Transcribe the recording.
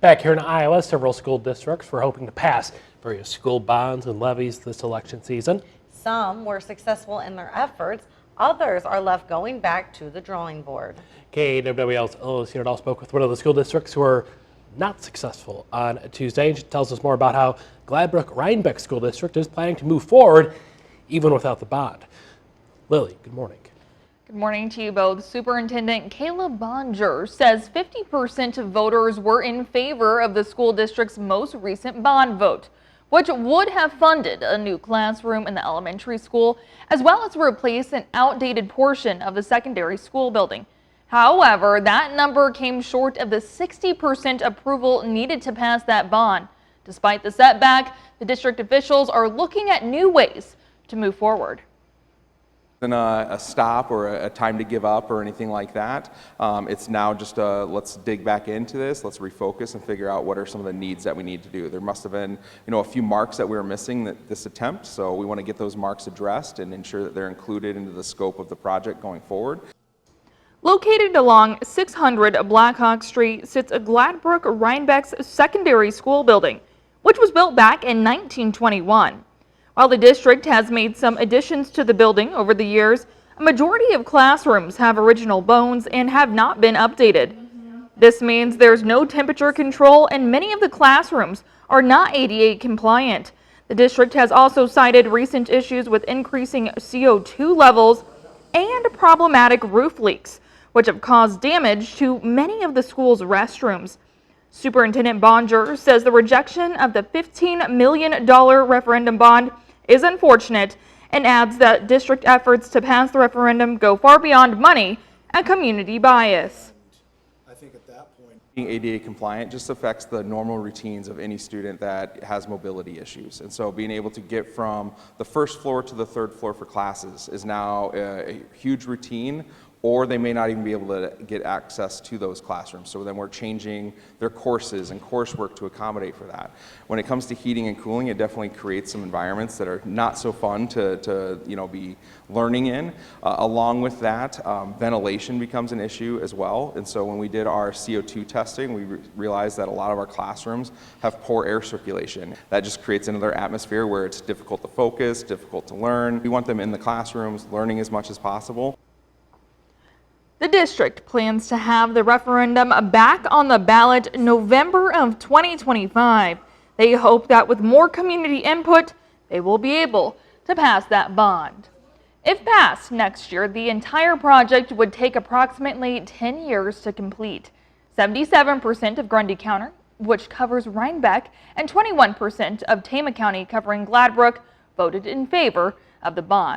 Back here in Iowa, several school districts were hoping to pass various school bonds and levies this election season. Some were successful in their efforts. Others are left going back to the drawing board. KWWL's Ellis Unit spoke with one of the school districts who were not successful on Tuesday. She tells us more about how Gladbrook-Rhinebeck School District is planning to move forward even without the bond. Lily, good morning. Good morning to you both. Superintendent Caleb Bonger says 50% of voters were in favor of the school district's most recent bond vote, which would have funded a new classroom in the elementary school, as well as replace an outdated portion of the secondary school building. However, that number came short of the 60% approval needed to pass that bond. Despite the setback, the district officials are looking at new ways to move forward. A stop or a time to give up or anything like that. It's now just let's dig back into this, let's refocus and figure out what are some of the needs that we need to do. There must have been a few marks that we were missing this attempt, so we want to get those marks addressed and ensure that they're included into the scope of the project going forward. Located along 600 Blackhawk Street sits a Gladbrook-Rhinebeck's secondary school building, which was built back in 1921. While the district has made some additions to the building over the years, a majority of classrooms have original bones and have not been updated. This means there's no temperature control and many of the classrooms are not ADA compliant. The district has also cited recent issues with increasing CO2 levels and problematic roof leaks, which have caused damage to many of the school's restrooms. Superintendent Bonger says the rejection of the $15 million referendum bond is unfortunate and adds that district efforts to pass the referendum go far beyond money and community bias. I think at that point, being ADA compliant just affects the normal routines of any student that has mobility issues. And so being able to get from the first floor to the third floor for classes is now a huge routine, or they may not even be able to get access to those classrooms. So then we're changing their courses and coursework to accommodate for that. When it comes to heating and cooling, it definitely creates some environments that are not so fun to be learning in. Along with that, ventilation becomes an issue as well. And so when we did our CO2 testing, we realized that a lot of our classrooms have poor air circulation. That just creates another atmosphere where it's difficult to focus, difficult to learn. We want them in the classrooms, learning as much as possible. The district plans to have the referendum back on the ballot November of 2025. They hope that with more community input, they will be able to pass that bond. If passed next year, the entire project would take approximately 10 years to complete. 77% of Grundy County, which covers Rhinebeck, and 21% of Tama County, covering Gladbrook, voted in favor of the bond.